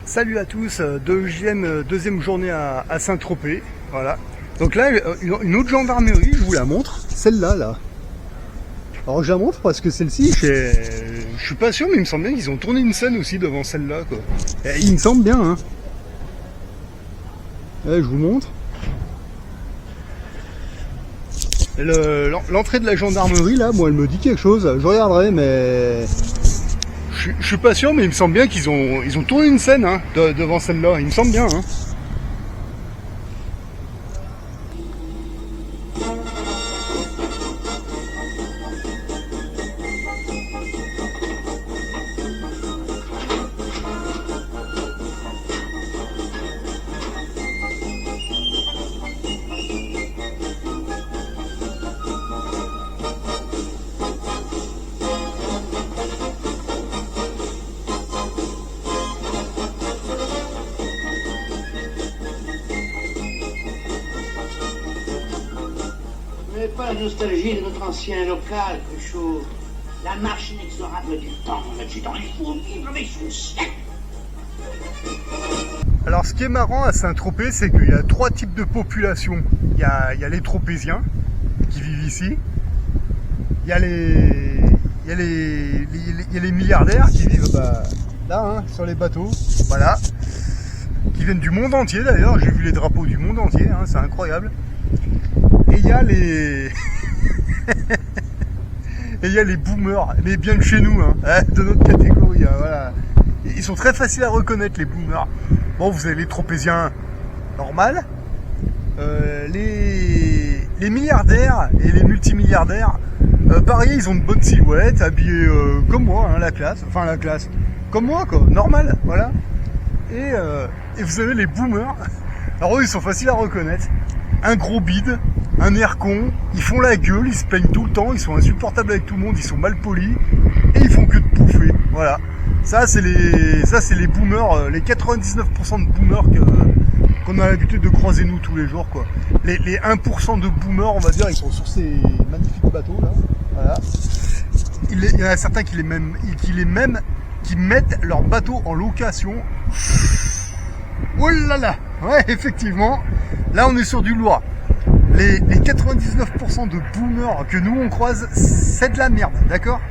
Salut à tous, deuxième journée à Saint-Tropez, voilà. Donc là, une autre gendarmerie, je vous la montre, celle-là, là. Alors je la montre parce que celle-ci, je suis pas sûr, mais il me semble bien qu'ils ont tourné une scène aussi devant celle-là, quoi. Et il me semble bien, hein. Là, je vous montre. L'entrée de la gendarmerie, là, moi, elle me dit quelque chose. Je regarderai, mais... Je suis pas sûr, mais il me semble bien qu'ils ont tourné une scène hein, devant celle-là. Il me semble bien. Hein. Vous n'avez pas la nostalgie de notre ancien local, Cruchot? La marche inexorable du temps, monsieur, dans il faut vivre avec son siècle. Alors ce qui est marrant à Saint-Tropez, c'est qu'il y a trois types de population. Il y a les Tropéziens qui vivent ici. Il y a les milliardaires qui vivent là, hein, sur les bateaux. Voilà. Qui viennent du monde entier d'ailleurs. J'ai vu les drapeaux du monde entier, hein, c'est incroyable. Et il y a les... Et il y a les boomers, mais bien de chez nous, hein, de notre catégorie, hein, voilà. Ils sont très faciles à reconnaître, les boomers. Bon, vous avez les Tropéziens normal, les milliardaires et les multimilliardaires, pareil, ils ont de bonnes silhouettes, habillés comme moi, hein, la classe, comme moi, quoi, normal, voilà. Et vous avez les boomers, alors eux, ils sont faciles à reconnaître. Un gros bide, un air con, ils font la gueule, ils se plaignent tout le temps, ils sont insupportables avec tout le monde, ils sont mal polis, et ils font que de bouffer, voilà. Ça c'est les boomers, les 99% de boomers qu'on a l'habitude de croiser nous tous les jours, quoi. Les 1% de boomers, on va dire, ils sont sur ces magnifiques bateaux, là, voilà. Il y en a certains qui mettent leur bateau en location. Oh là là, ouais, effectivement, là on est sur du lourd. Les 99% de boomers que nous on croise, c'est de la merde, d'accord?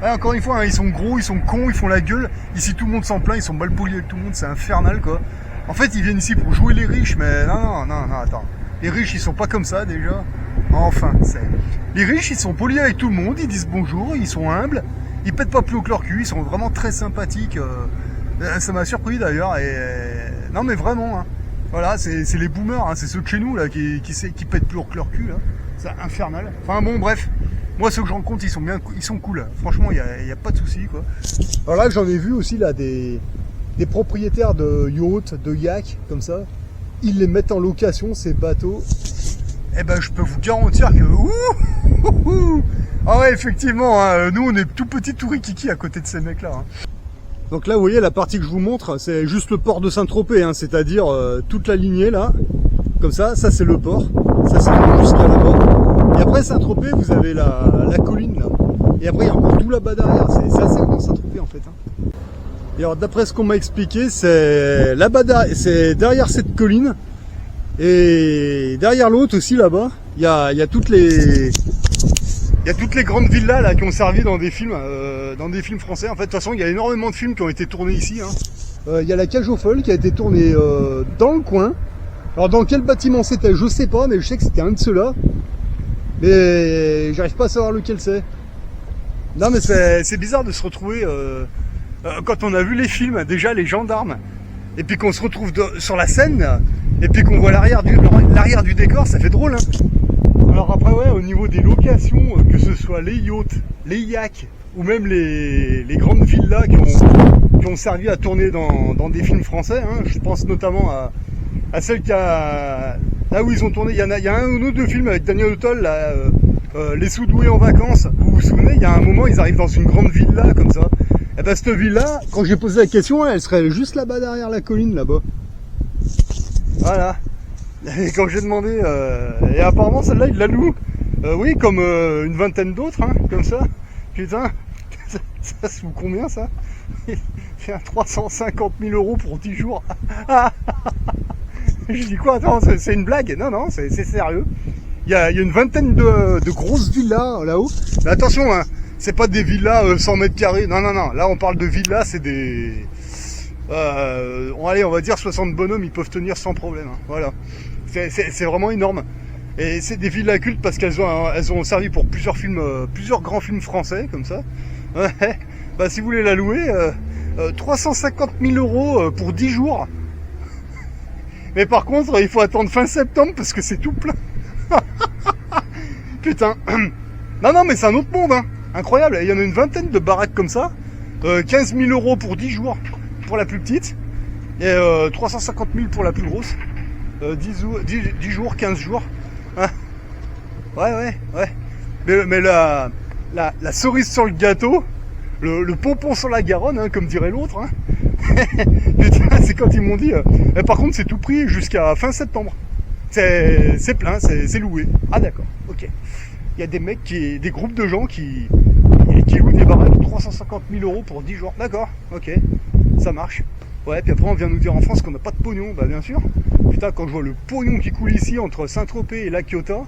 Ouais, encore une fois, hein, ils sont gros, ils sont cons, ils font la gueule. Ici tout le monde s'en plaint, ils sont mal polis avec tout le monde, c'est infernal, quoi. En fait, ils viennent ici pour jouer les riches, mais non, attends. Les riches, ils sont pas comme ça déjà. Enfin, les riches, ils sont polis avec tout le monde, ils disent bonjour, ils sont humbles, ils pètent pas plus haut que leur cul, ils sont vraiment très sympathiques. Ça m'a surpris d'ailleurs, et non mais vraiment, hein. Voilà, c'est les boomers, hein, c'est ceux de chez nous là qui pètent plus haut que leur cul, là. C'est infernal. Enfin bon, bref, moi ceux que je rencontre, ils sont cool. Franchement, il y a pas de souci, quoi. Alors là, j'en ai vu aussi là des propriétaires de yachts, de yachts comme ça. Ils les mettent en location ces bateaux. Eh ben, je peux vous garantir que ah ouais, effectivement, hein, nous on est tout petit, tout rikiki à côté de ces mecs là. Hein. Donc là, vous voyez, la partie que je vous montre, c'est juste le port de Saint-Tropez, hein, c'est-à-dire toute la lignée là, comme ça c'est le port, ça c'est jusqu'à là-bas. Et après Saint-Tropez, vous avez la colline là. Et après, il y a encore tout là-bas derrière, c'est assez grand Saint-Tropez en fait. Hein. Et alors, d'après ce qu'on m'a expliqué, c'est là-bas, c'est derrière cette colline, et derrière l'autre aussi là-bas, il y a toutes les grandes villas là qui ont servi dans des films français. En fait, de toute façon, il y a énormément de films qui ont été tournés ici. Hein. Il y a la Cage aux Folles qui a été tournée dans le coin. Alors dans quel bâtiment c'était, je sais pas, mais je sais que c'était un de ceux-là. Mais j'arrive pas à savoir lequel c'est. Non, mais c'est bizarre de se retrouver quand on a vu les films, déjà les gendarmes, et puis qu'on se retrouve sur la scène, et puis qu'on voit l'arrière du décor, ça fait drôle. Hein. Alors après, ouais, au niveau des locations, que ce soit les yachts, les yachts, ou même les grandes villas qui ont servi à tourner dans des films français, hein, je pense notamment à celle là où ils ont tourné, il y a un ou deux films avec Daniel Auteuil, là, les Soudoués en vacances, vous vous souvenez, il y a un moment, ils arrivent dans une grande villa comme ça. Et ben cette villa, quand j'ai posé la question, elle serait juste là-bas derrière la colline, là-bas. Voilà. Et quand j'ai demandé, et apparemment celle-là il la loue, oui, comme une vingtaine d'autres, hein, comme ça. Putain, ça se fout combien ça? C'est un 350 000 € pour 10 jours. Je dis quoi? Attends, c'est une blague? Non, non, c'est sérieux. Il y a une vingtaine de grosses villas là-haut. Mais attention, hein, c'est pas des villas 100 mètres carrés. Non, non, non. Là, on parle de villas, c'est des... allez, on va dire 60 bonhommes, ils peuvent tenir sans problème. Hein. Voilà. C'est vraiment énorme. Et c'est des villas cultes parce qu'elles ont servi pour plusieurs films, plusieurs grands films français, comme ça. Ouais. Bah, si vous voulez la louer, 350 000 € pour 10 jours. Mais par contre, il faut attendre fin septembre parce que c'est tout plein. Putain. Non, non, mais c'est un autre monde, hein. Incroyable. Il y en a une vingtaine de baraques comme ça. 15 000 € pour 10 jours pour la plus petite. Et 350 000 pour la plus grosse. 10 jours, 15 jours. Hein. Ouais. Mais la cerise sur le gâteau, le pompon sur la Garonne, hein, comme dirait l'autre. Hein. Putain, c'est quand ils m'ont dit. Par contre, c'est tout pris jusqu'à fin septembre. C'est plein, c'est loué. Ah d'accord, ok. Il y a des mecs des groupes de gens qui louent des baraques de 350 000 € pour 10 jours. D'accord, ok, ça marche. Ouais, puis après on vient nous dire en France qu'on n'a pas de pognon. Bah bien sûr. Putain, quand je vois le pognon qui coule ici entre Saint-Tropez et La Ciotat,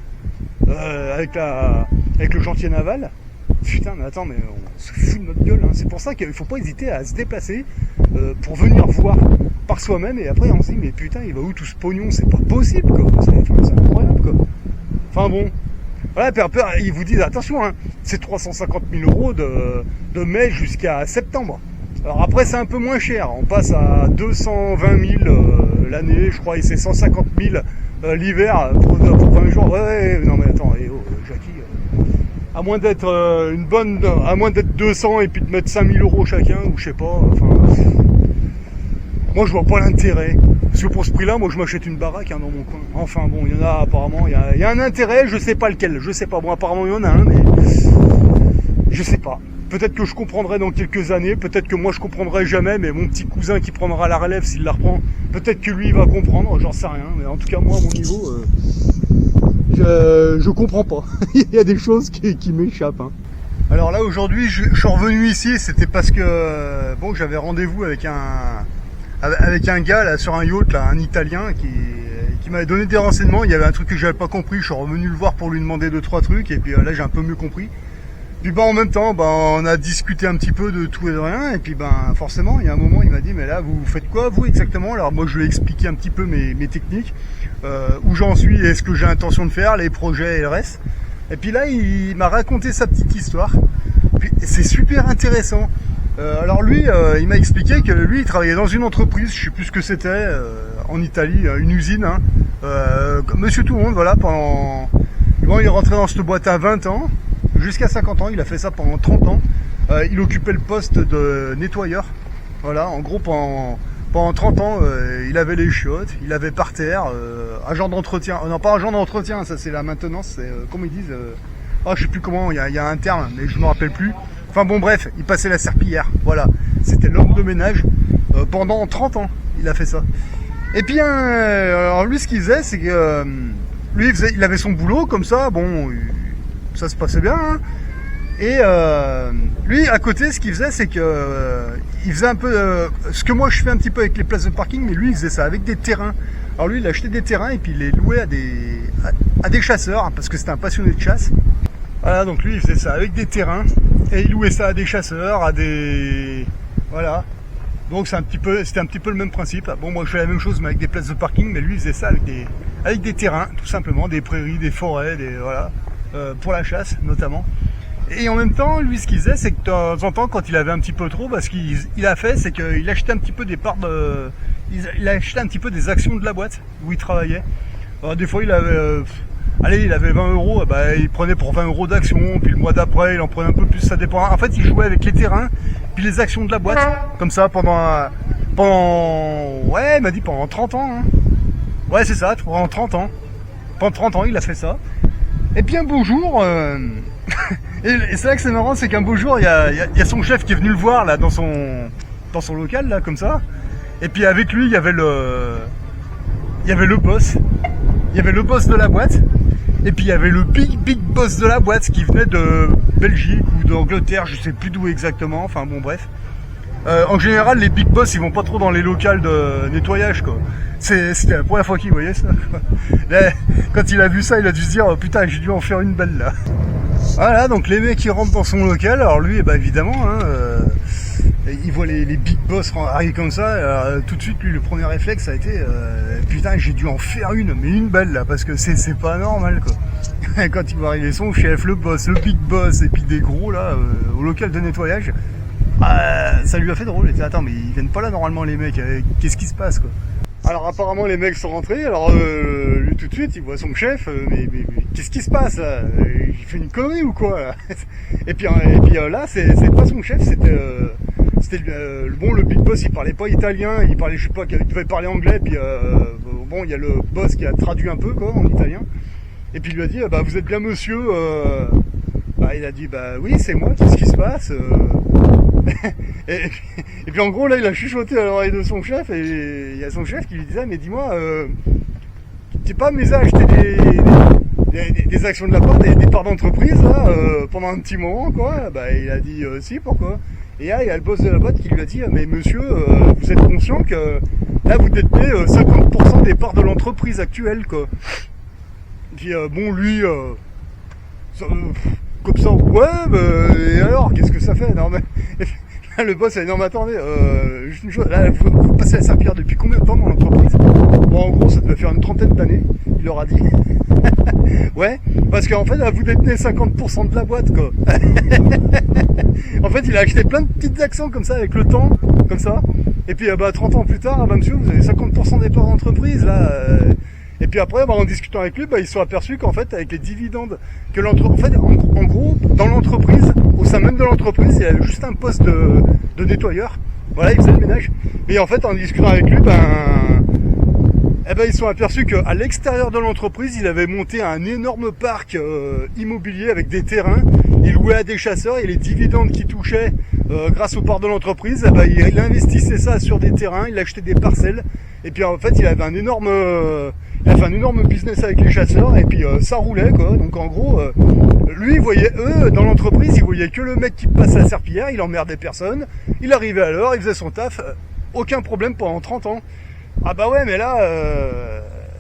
avec le chantier naval. Putain, mais attends, mais on se fout de notre gueule. Hein. C'est pour ça qu'il faut pas hésiter à se déplacer pour venir voir par soi-même. Et après, on se dit, mais putain, il va où tout ce pognon? C'est pas possible, quoi. C'est incroyable, quoi. Enfin bon. Voilà, puis après, ils vous disent, attention, hein, c'est 350 000 € de mai jusqu'à septembre. Alors après, c'est un peu moins cher. On passe à 220 000 l'année, je crois, et c'est 150 000 l'hiver pour 20 jours. Ouais, non mais attends, Jackie... À moins d'être à moins d'être 200 et puis de mettre 5 000 € chacun, ou je sais pas, enfin... Moi je vois pas l'intérêt. Parce que pour ce prix-là, moi je m'achète une baraque hein, dans mon coin. Enfin bon, il y en a apparemment, il y a un intérêt, je sais pas lequel, je sais pas. Bon, apparemment il y en a un, mais... Je sais pas. Peut-être que je comprendrai dans quelques années, peut-être que moi je comprendrai jamais, mais mon petit cousin qui prendra la relève s'il la reprend, peut-être que lui il va comprendre, j'en sais rien. Mais en tout cas, moi à mon niveau... Je comprends pas. Il y a des choses qui m'échappent. Hein. Alors là aujourd'hui je suis revenu ici, c'était parce que bon j'avais rendez-vous avec un gars là sur un yacht, là, un Italien qui m'avait donné des renseignements. Il y avait un truc que j'avais pas compris, je suis revenu le voir pour lui demander 2-3 trucs et puis là j'ai un peu mieux compris. Puis en même temps on a discuté un petit peu de tout et de rien et puis forcément il y a un moment il m'a dit mais là vous faites quoi vous exactement? Alors moi je lui ai expliqué un petit peu mes techniques, où j'en suis et ce que j'ai intention de faire, les projets et le reste. Et puis là il m'a raconté sa petite histoire. C'est super intéressant. Alors lui il m'a expliqué que lui il travaillait dans une entreprise, je sais plus ce que c'était, en Italie, une usine, hein, monsieur tout le monde, voilà, pendant... Bon, il est rentré dans cette boîte à 20 ans. Jusqu'à 50 ans, il a fait ça pendant 30 ans. Il occupait le poste de nettoyeur. Voilà, en gros, pendant 30 ans, il avait les chiottes, il avait par terre, agent d'entretien. Non, pas agent d'entretien, ça c'est la maintenance, c'est comment ils disent. Je sais plus comment, il y a un terme, mais je me rappelle plus. Enfin bon, bref, il passait la serpillière. Voilà, c'était l'homme de ménage. Pendant 30 ans, il a fait ça. Et puis, alors lui, ce qu'il faisait, c'est que lui, il avait son boulot comme ça, bon... Ça se passait bien, hein. Et lui, à côté, ce qu'il faisait, c'est que il faisait un peu ce que moi je fais un petit peu avec les places de parking, mais lui, il faisait ça avec des terrains. Alors lui, il achetait des terrains et puis il les louait à des chasseurs, hein, parce que c'était un passionné de chasse. Voilà, donc lui, il faisait ça avec des terrains et il louait ça à des chasseurs, à des... Voilà. Donc c'était un petit peu le même principe. Bon, moi je fais la même chose, mais avec des places de parking, mais lui, il faisait ça avec des terrains, tout simplement, des prairies, des forêts, voilà. Pour la chasse notamment. Et en même temps, lui ce qu'il faisait, c'est que de temps en temps, quand il avait un petit peu trop, ce qu'il a fait, c'est qu'il achetait un petit peu des parts de... Il achetait un petit peu des actions de la boîte où il travaillait. Alors, des fois il avait... il avait 20 €, il prenait pour 20 € d'actions, puis le mois d'après il en prenait un peu plus, ça dépend. En fait il jouait avec les terrains, puis les actions de la boîte, comme ça pendant ouais, il m'a dit pendant 30 ans. Hein. Ouais c'est ça, pendant 30 ans. Pendant 30 ans il a fait ça. Et puis un beau jour, et c'est là que c'est marrant, c'est qu'un beau jour, il y a son chef qui est venu le voir là dans son local là comme ça. Et puis avec lui, il y avait le boss. Il y avait le boss de la boîte. Et puis il y avait le big boss de la boîte qui venait de Belgique ou d'Angleterre, je sais plus d'où exactement. Enfin bon bref. En général, les big boss, ils vont pas trop dans les locales de nettoyage, quoi. C'était la première fois qu'il voyait ça, quoi. Là, quand il a vu ça, il a dû se dire, oh, putain, j'ai dû en faire une belle, là. Voilà, donc les mecs, ils rentrent dans son local. Alors lui, bah, évidemment, hein, il voit les big boss arriver comme ça. Alors, tout de suite, lui, le premier réflexe, ça a été, putain, j'ai dû en faire une, mais une belle, là, parce que c'est pas normal, quoi. Quand il va arriver son chef, le boss, le big boss, et puis des gros, là, au local de nettoyage, ça lui a fait drôle. Il était, attends, mais ils viennent pas là normalement, les mecs, qu'est-ce qui se passe, quoi? Alors apparemment les mecs sont rentrés, alors lui tout de suite il voit son chef, mais qu'est-ce qui se passe là? Il fait une connerie ou quoi là? Et puis là c'est pas son chef, c'était bon, le big boss, il parlait pas italien, il parlait, je sais pas, il devait parler anglais, puis bon, il y a le boss qui a traduit un peu, quoi, en italien, et puis il lui a dit, bah vous êtes bien monsieur, bah il a dit, bah oui c'est moi, qu'est-ce qui se passe? Et puis en gros là il a chuchoté à l'oreille de son chef, et il y a son chef qui lui disait, mais dis-moi, t'es pas amusé à acheter des actions de la part, des parts d'entreprise là, pendant un petit moment, quoi? Bah il a dit, si, pourquoi? Et là il y a le boss de la boîte qui lui a dit, mais monsieur, vous êtes conscient que là vous détenez 50% des parts de l'entreprise actuelle, quoi? Et puis bon, lui comme ça, ouais, et alors, qu'est-ce que ça fait? Non, mais là, le boss a dit, non, mais attendez, juste une chose, là, vous passez à Saint-Pierre depuis combien de temps dans l'entreprise? Bon, en gros, ça devait faire une trentaine d'années, il leur a dit. Ouais, parce qu'en fait, là, vous détenez 50% de la boîte, quoi. En fait, il a acheté plein de petites actions comme ça, avec le temps, comme ça. Et puis, 30 ans plus tard, bah, monsieur, vous avez 50% des parts d'entreprise, là. Et puis après, en discutant avec lui, ils se sont aperçus qu'en fait, avec les dividendes, que l'entreprise, en fait, en gros, dans l'entreprise, au sein même de l'entreprise, il y avait juste un poste de nettoyeur. Voilà, il faisait le ménage. Et en fait, en discutant avec lui, ils se sont aperçus qu'à l'extérieur de l'entreprise, il avait monté un énorme parc immobilier avec des terrains. Il louait à des chasseurs, et les dividendes qu'il touchait grâce aux parts de l'entreprise, il investissait ça sur des terrains, il achetait des parcelles. Et puis en fait, il avait un énorme business avec les chasseurs, et puis ça roulait, quoi. Donc en gros, lui, il voyait, dans l'entreprise, il voyait que le mec qui passe la serpillière, il emmerdait personne, il arrivait à l'heure, il faisait son taf, aucun problème pendant 30 ans. Ah bah ouais, mais là,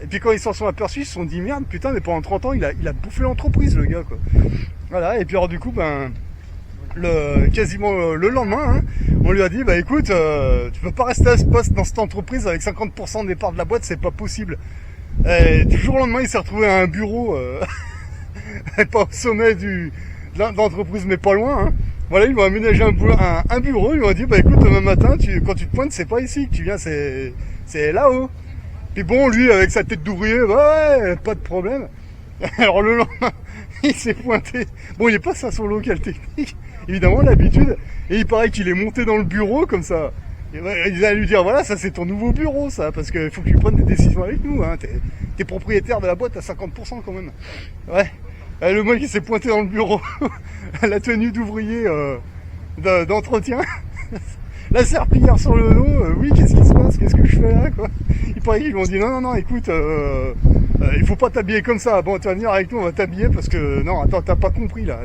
et puis quand ils s'en sont aperçus, ils se sont dit, merde, putain, mais pendant 30 ans, il a bouffé l'entreprise, le gars, quoi. Voilà, et puis alors du coup, quasiment le lendemain, hein, on lui a dit, bah écoute, tu peux pas rester à ce poste dans cette entreprise avec 50% des parts de la boîte, c'est pas possible. Et du jour au lendemain, il s'est retrouvé à un bureau, pas au sommet de l'entreprise, mais pas loin, hein. Voilà, ils lui ont aménagé un bureau, ils lui ont dit, bah écoute, demain matin, quand tu te pointes, c'est pas ici que tu viens, c'est là-haut. Puis bon, lui, avec sa tête d'ouvrier, bah ouais, pas de problème. Alors le lendemain, il s'est pointé. Bon, il est pas à son local technique, évidemment, l'habitude. Et il paraît qu'il est monté dans le bureau, comme ça. Et il allait lui dire, voilà, ça c'est ton nouveau bureau, ça, parce qu'il faut que tu prennes des décisions avec nous, hein. T'es propriétaire de la boîte à 50% quand même. Ouais. Le mec, il s'est pointé dans le bureau. La tenue d'ouvrier d'entretien. La serpillière sur le dos, oui, qu'est-ce qui se passe? Qu'est-ce que je fais là, quoi? Il paraît qu'ils lui ont dit, non, écoute, il faut pas t'habiller comme ça. Bon, tu vas venir avec nous, on va t'habiller parce que, non, attends, t'as pas compris, là.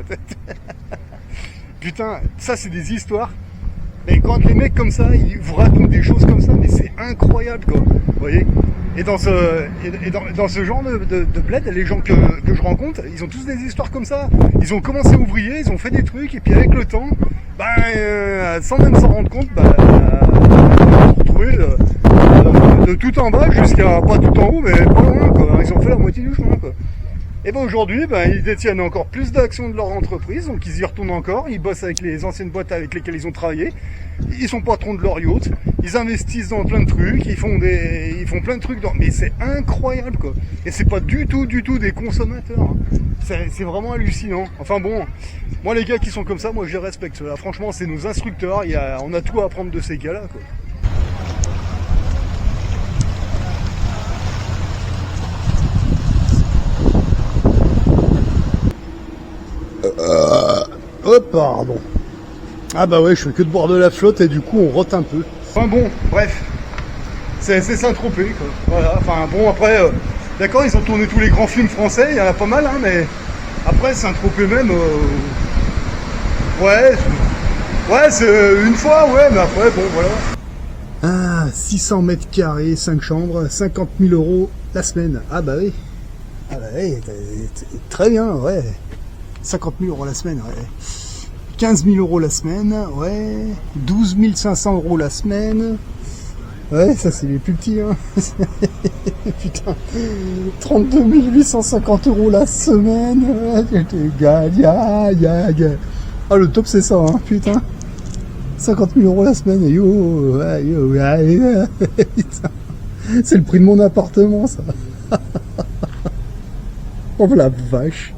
Putain, ça, c'est des histoires. Et quand les mecs comme ça, ils vous racontent des choses comme ça, mais c'est incroyable, quoi. Vous voyez? Et dans ce genre de bled, les gens que je rencontre, ils ont tous des histoires comme ça. Ils ont commencé ouvriers, ils ont fait des trucs, et puis avec le temps, sans même s'en rendre compte, ils ont retrouvé de tout en bas jusqu'à, pas tout en haut, mais pas loin, quoi. Ils ont fait la moitié du chemin, quoi. Et aujourd'hui, ils détiennent encore plus d'actions de leur entreprise, donc ils y retournent encore, ils bossent avec les anciennes boîtes avec lesquelles ils ont travaillé, ils sont patrons de leur yacht, ils investissent dans plein de trucs, ils font plein de trucs, mais c'est incroyable, quoi. Et c'est pas du tout des consommateurs, hein. C'est vraiment hallucinant. Enfin bon, moi les gars qui sont comme ça, moi je les respecte. Ceux-là. Franchement, c'est nos instructeurs, on a tout à apprendre de ces gars-là, quoi. Oh pardon. Ah bah ouais, je fais que de boire de la flotte et du coup on rote un peu. Enfin bon, bref. C'est Saint-Tropez, quoi. Voilà, enfin bon, après, d'accord, ils ont tourné tous les grands films français, il y en a pas mal, hein, mais après Saint-Tropez même, ouais, Ouais, c'est une fois, ouais, mais après, bon, voilà. Ah, 600 mètres carrés, 5 chambres, 50 000 euros la semaine. Ah bah oui. Ah bah oui, très bien, ouais. 50 000 euros la semaine, ouais. 15 000 euros la semaine, ouais. 12 500 euros la semaine. Ouais, ça c'est les plus petits, hein. Putain. 32 850 euros la semaine. Ah, le top c'est ça, hein, putain. 50 000 euros la semaine, yo, putain. C'est le prix de mon appartement, ça. Oh la vache.